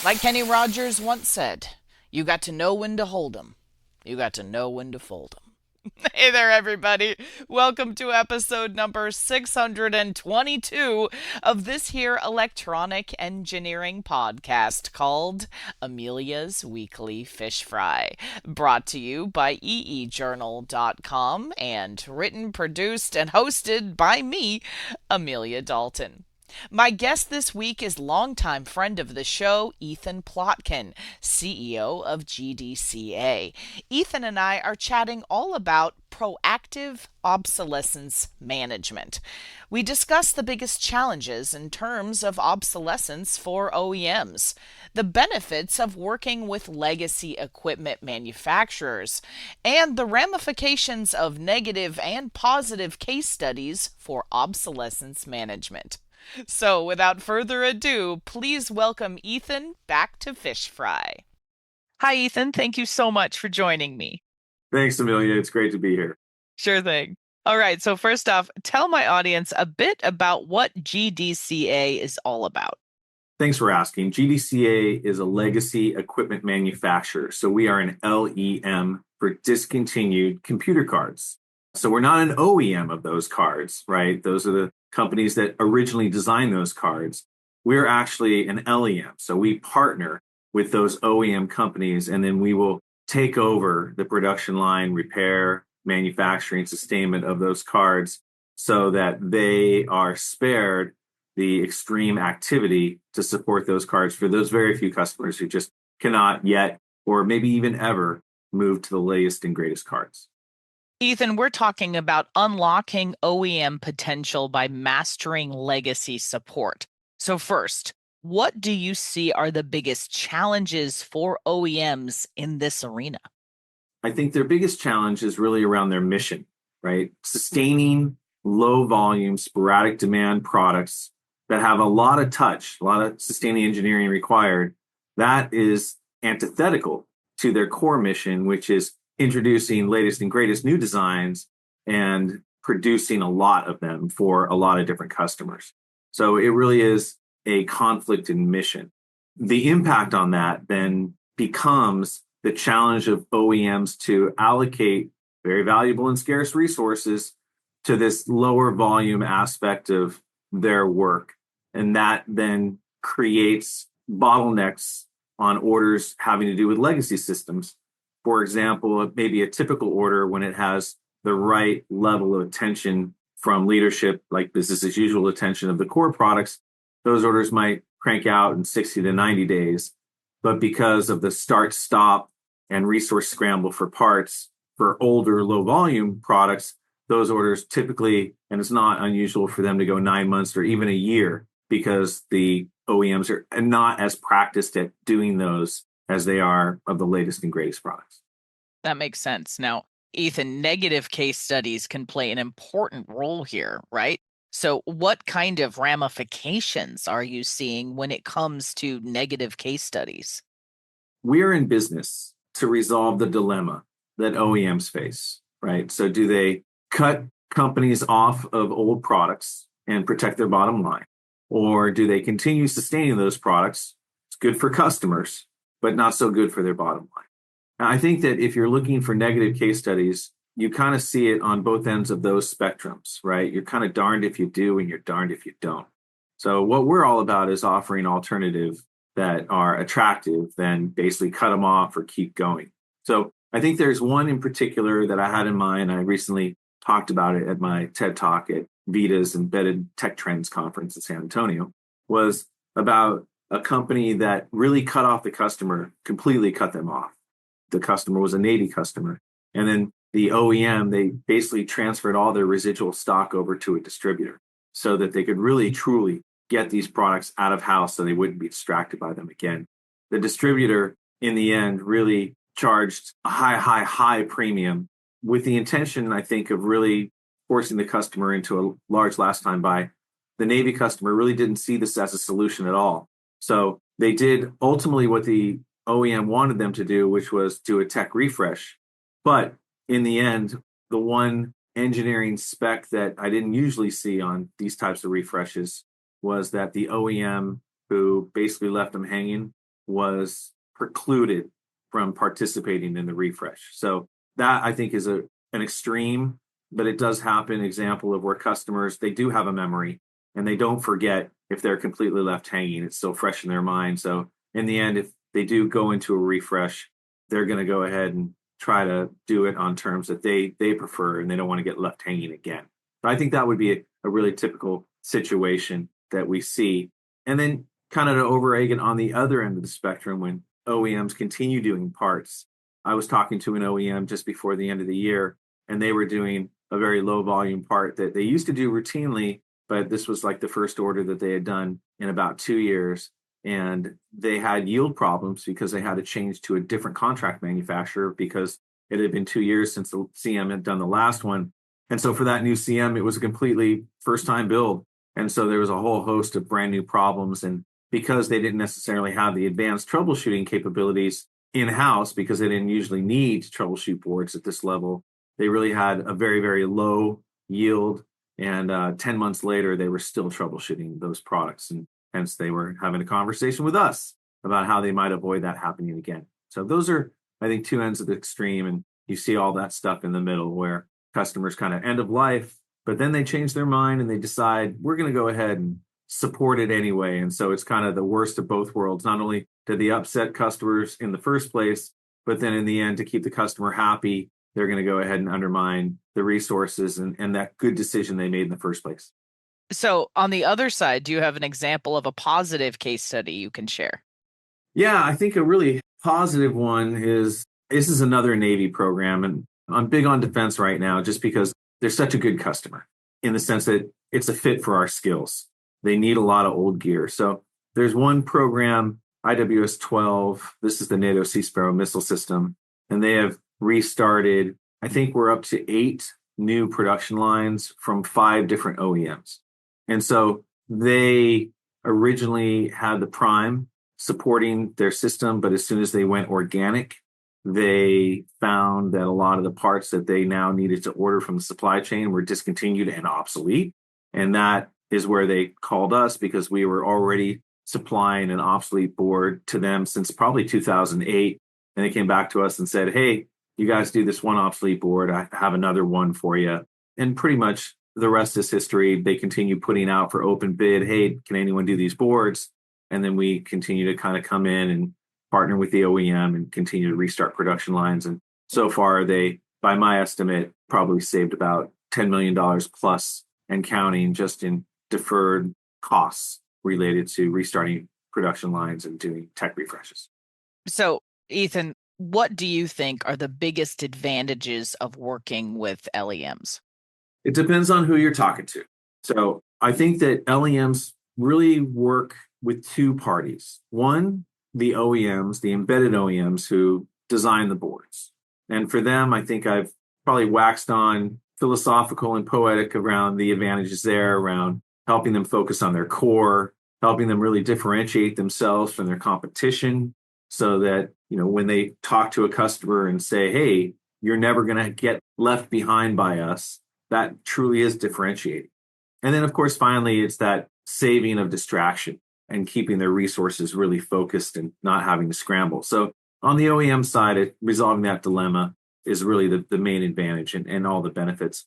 Like Kenny Rogers once said, you got to know when to hold 'em. You got to know when to fold 'em. Hey there, everybody. Welcome to episode number 622 of this here electronic engineering podcast called Amelia's Weekly Fish Fry. Brought to you by eejournal.com and written, produced, and hosted by me, Amelia Dalton. My guest this week is longtime friend of the show, Ethan Plotkin, CEO of GDCA. Ethan and I are chatting all about proactive obsolescence management. We discuss the biggest challenges in terms of obsolescence for OEMs, the benefits of working with legacy equipment manufacturers, and the ramifications of negative and positive case studies for obsolescence management. So, without further ado, please welcome Ethan back to Fish Fry. Hi, Ethan. Thank you so much for joining me. Thanks, Amelia. It's great to be here. Sure thing. All right. So, first off, tell my audience a bit about what GDCA is all about. Thanks for asking. GDCA is a legacy equipment manufacturer. So we are an LEM for discontinued computer cards. So we're not an OEM of those cards, right? Those are the companies that originally designed those cards. We're actually an LEM. So we partner with those OEM companies, and then we will take over the production line, repair, manufacturing, sustainment of those cards so that they are spared the extreme activity to support those cards for those very few customers who just cannot yet, or maybe even ever, move to the latest and greatest cards. Ethan, we're talking about unlocking OEM potential by mastering legacy support. So first, what do you see are the biggest challenges for OEMs in this arena? I think their biggest challenge is really around their mission, right? Sustaining low volume, sporadic demand products that have a lot of touch, a lot of sustaining engineering required. That is antithetical to their core mission, which is introducing latest and greatest new designs and producing a lot of them for a lot of different customers. So it really is a conflict in mission. The impact on that then becomes the challenge of OEMs to allocate very valuable and scarce resources to this lower volume aspect of their work. And that then creates bottlenecks on orders having to do with legacy systems. For example, maybe a typical order when it has the right level of attention from leadership, like business as usual attention of the core products, those orders might crank out in 60 to 90 days. But because of the start, stop, and resource scramble for parts for older, low volume products, those orders typically, and it's not unusual for them to go 9 months or even a year because the OEMs are not as practiced at doing those as they are of the latest and greatest products. That makes sense. Now, Ethan, negative case studies can play an important role here, right? So, what kind of ramifications are you seeing when it comes to negative case studies? We're in business to resolve the dilemma that OEMs face, right? So, do they cut companies off of old products and protect their bottom line? Or do they continue sustaining those products? It's good for customers, but not so good for their bottom line. Now, I think that if you're looking for negative case studies, you kind of see it on both ends of those spectrums, right? You're kind of darned if you do and you're darned if you don't. So what we're all about is offering alternatives that are attractive, then basically cut them off or keep going. So I think there's one in particular that I had in mind. I recently talked about it at my TED Talk at Vita's Embedded Tech Trends Conference in San Antonio, was about a company that really cut off the customer, completely cut them off. The customer was a Navy customer. And then the OEM, they basically transferred all their residual stock over to a distributor so that they could really, truly get these products out of house so they wouldn't be distracted by them again. The distributor, in the end, really charged a high premium with the intention, I think, of really forcing the customer into a large last time buy. The Navy customer really didn't see this as a solution at all. So they did ultimately what the OEM wanted them to do, which was do a tech refresh. But in the end, the one engineering spec that I didn't usually see on these types of refreshes was that the OEM who basically left them hanging was precluded from participating in the refresh. So that I think is an extreme, but it does happen. Example of where customers, they do have a memory and they don't forget if they're completely left hanging. It's still fresh in their mind. So in the end, if they do go into a refresh, they're going to go ahead and try to do it on terms that they prefer and they don't want to get left hanging again. But I think that would be a really typical situation that we see. And then kind of to overegg it on the other end of the spectrum, when OEMs continue doing parts. I was talking to an OEM just before the end of the year, and they were doing a very low volume part that they used to do routinely, but this was like the first order that they had done in about 2 years. And they had yield problems because they had to change to a different contract manufacturer because it had been 2 years since the CM had done the last one. And so for that new CM, it was a completely first time build. And so there was a whole host of brand new problems. And because they didn't necessarily have the advanced troubleshooting capabilities in-house, because they didn't usually need to troubleshoot boards at this level, they really had a very, very low yield. And 10 months later, they were still troubleshooting those products. And hence they were having a conversation with us about how they might avoid that happening again. So those are, I think, two ends of the extreme. And you see all that stuff in the middle where customers kind of end of life, but then they change their mind and they decide we're going to go ahead and support it anyway. And so it's kind of the worst of both worlds. Not only did they upset customers in the first place, but then in the end, to keep the customer happy, they're going to go ahead and undermine the resources and that good decision they made in the first place. So on the other side, do you have an example of a positive case study you can share? Yeah, I think a really positive one is this is another Navy program. And I'm big on defense right now just because they're such a good customer in the sense that it's a fit for our skills. They need a lot of old gear. So there's one program, IWS 12. This is the NATO Sea Sparrow missile system. And they have restarted, I think we're up to 8 new production lines from 5 different OEMs. And so they originally had the prime supporting their system, but as soon as they went organic, they found that a lot of the parts that they now needed to order from the supply chain were discontinued and obsolete. And that is where they called us because we were already supplying an obsolete board to them since probably 2008. And they came back to us and said, hey, you guys do this one obsolete board. I have another one for you. And pretty much the rest is history. They continue putting out for open bid, hey, can anyone do these boards? And then we continue to kind of come in and partner with the OEM and continue to restart production lines. And so far, they, by my estimate, probably saved about $10 million plus and counting just in deferred costs related to restarting production lines and doing tech refreshes. So, Ethan, what do you think are the biggest advantages of working with LEMs? It depends on who you're talking to. So I think that LEMs really work with two parties. One, the OEMs, the embedded OEMs who design the boards. And for them, I think I've probably waxed on philosophical and poetic around the advantages there, around helping them focus on their core, helping them really differentiate themselves from their competition so that, when they talk to a customer and say, hey, you're never going to get left behind by us, that truly is differentiating. And then, of course, finally, it's that saving of distraction and keeping their resources really focused and not having to scramble. So on the OEM side, resolving that dilemma is really the main advantage and all the benefits.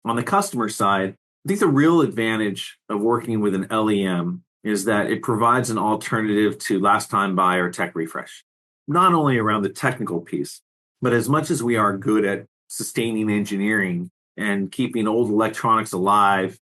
On the customer side, I think the real advantage of working with an LEM is that it provides an alternative to last time buy or tech refresh, not only around the technical piece, but as much as we are good at sustaining engineering and keeping old electronics alive,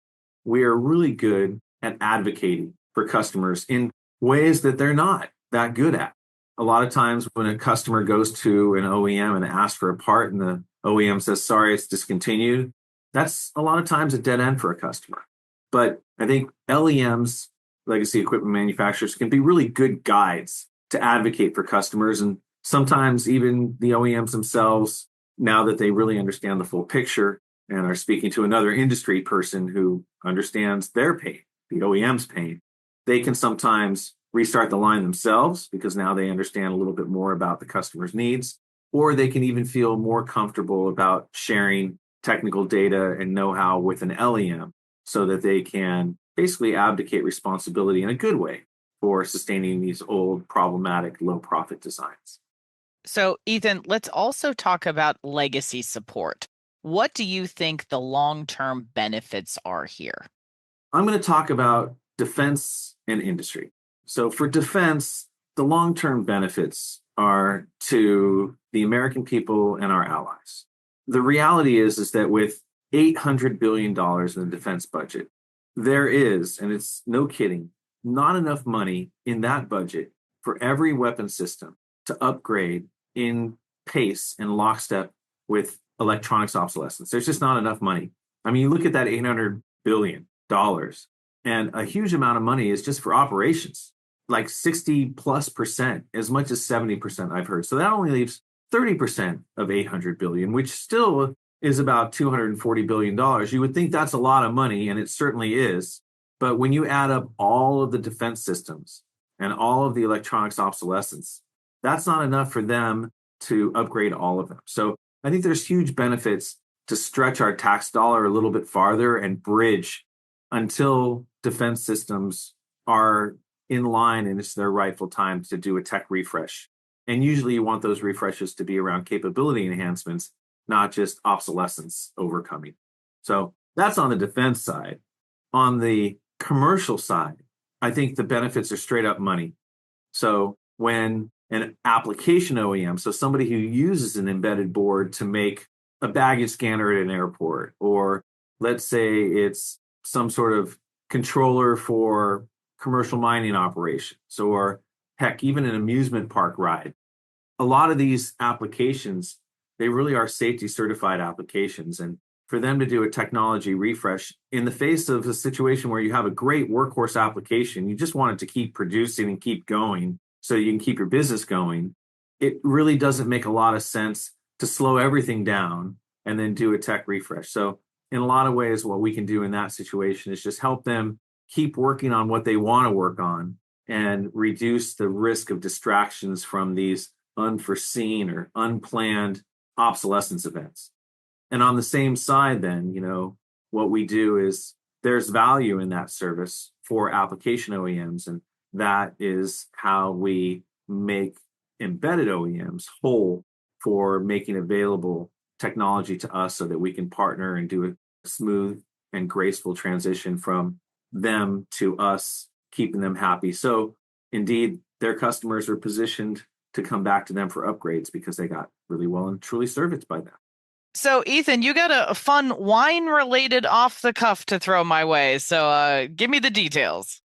we are really good at advocating for customers in ways that they're not that good at. A lot of times when a customer goes to an OEM and asks for a part and the OEM says, sorry, it's discontinued, that's a lot of times a dead end for a customer. But I think LEMs, legacy equipment manufacturers, can be really good guides to advocate for customers. And sometimes even the OEMs themselves, now that they really understand the full picture and are speaking to another industry person who understands their pain, the OEM's pain, they can sometimes restart the line themselves because now they understand a little bit more about the customer's needs, or they can even feel more comfortable about sharing technical data and know-how with an LEM so that they can basically abdicate responsibility in a good way for sustaining these old, problematic, low profit designs. So, Ethan, let's also talk about legacy support. What do you think the long-term benefits are here? I'm going to talk about defense and industry. So, for defense, the long term benefits are to the American people and our allies. The reality is that with $800 billion in the defense budget, there is, and it's no kidding, not enough money in that budget for every weapon system to upgrade in pace and lockstep with electronics obsolescence. There's just not enough money. I mean, you look at that $800 billion, and a huge amount of money is just for operations, like 60+%, as much as 70%, I've heard. So that only leaves 30% of 800 billion, which still is about $240 billion. You would think that's a lot of money, and it certainly is. But when you add up all of the defense systems and all of the electronics obsolescence, that's not enough for them to upgrade all of them. So I think there's huge benefits to stretch our tax dollar a little bit farther and bridge until defense systems are in line and it's their rightful time to do a tech refresh. And usually you want those refreshes to be around capability enhancements, not just obsolescence overcoming. So that's on the defense side. On the commercial side, I think the benefits are straight up money. So when an application OEM, so somebody who uses an embedded board to make a baggage scanner at an airport, or let's say it's some sort of controller for commercial mining operations, or heck, even an amusement park ride. A lot of these applications, they really are safety certified applications. And for them to do a technology refresh in the face of a situation where you have a great workhorse application, you just want it to keep producing and keep going so you can keep your business going. It really doesn't make a lot of sense to slow everything down and then do a tech refresh. So in a lot of ways, what we can do in that situation is just help them keep working on what they want to work on and reduce the risk of distractions from these unforeseen or unplanned obsolescence events. And on the same side, then, what we do is there's value in that service for application OEMs. And that is how we make embedded OEMs whole for making available technology to us so that we can partner and do a smooth and graceful transition from them to us, keeping them happy. So indeed, their customers are positioned to come back to them for upgrades because they got really well and truly serviced by them. So, Ethan, you got a fun wine-related off the cuff to throw my way. So, give me the details.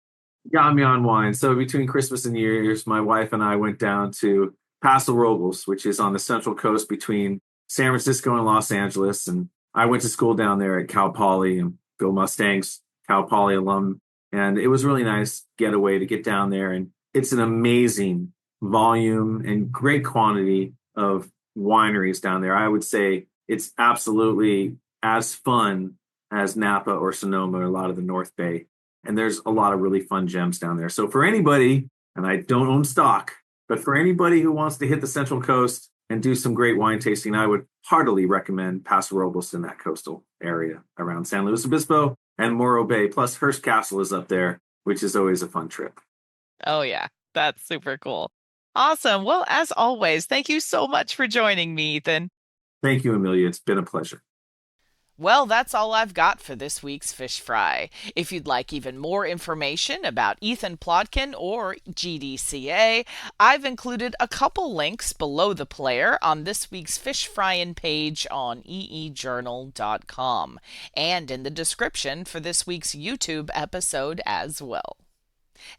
Got me on wine. So between Christmas and New Year's, my wife and I went down to Paso Robles, which is on the central coast between San Francisco and Los Angeles. And I went to school down there at Cal Poly and go Mustangs, Cal Poly alum. And it was really nice getaway to get down there. And it's an amazing volume and great quantity of wineries down there. I would say it's absolutely as fun as Napa or Sonoma or a lot of the North Bay. And there's a lot of really fun gems down there. So for anybody, and I don't own stock, but for anybody who wants to hit the Central Coast and do some great wine tasting, I would heartily recommend Paso Robles in that coastal area around San Luis Obispo and Morro Bay. Plus Hearst Castle is up there, which is always a fun trip. Oh, yeah, that's super cool. Awesome. Well, as always, thank you so much for joining me, Ethan. Thank you, Amelia. It's been a pleasure. Well, that's all I've got for this week's Fish Fry. If you'd like even more information about Ethan Plotkin or GDCA, I've included a couple links below the player on this week's Fish Fryin' page on eejournal.com and in the description for this week's YouTube episode as well.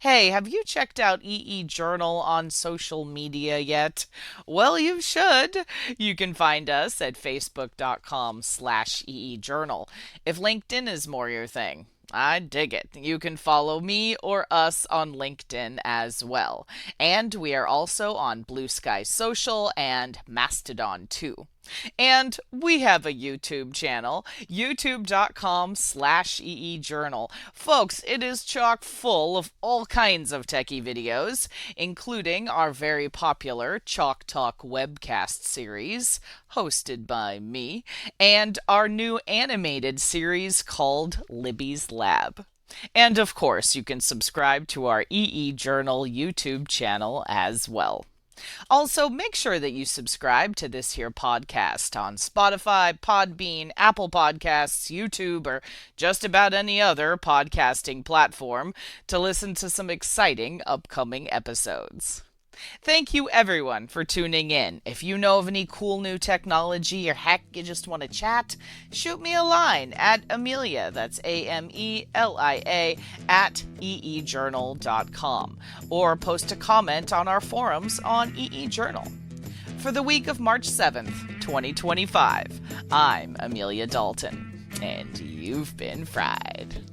Hey, have you checked out EE Journal on social media yet? Well, you should. You can find us at facebook.com/EE Journal. If LinkedIn is more your thing, I dig it. You can follow me or us on LinkedIn as well. And we are also on Blue Sky Social and Mastodon too. And we have a YouTube channel, youtube.com/EEJournal. Folks, it is chock full of all kinds of techie videos, including our very popular Chalk Talk webcast series, hosted by me, and our new animated series called Libby's Lab. And of course, you can subscribe to our EE Journal YouTube channel as well. Also, make sure that you subscribe to this here podcast on Spotify, Podbean, Apple Podcasts, YouTube, or just about any other podcasting platform to listen to some exciting upcoming episodes. Thank you everyone for tuning in. If you know of any cool new technology or heck you just want to chat, shoot me a line at Amelia, that's Amelia, at eejournal.com, or post a comment on our forums on EE Journal. For the week of March 7th, 2025, I'm Amelia Dalton, and you've been fried.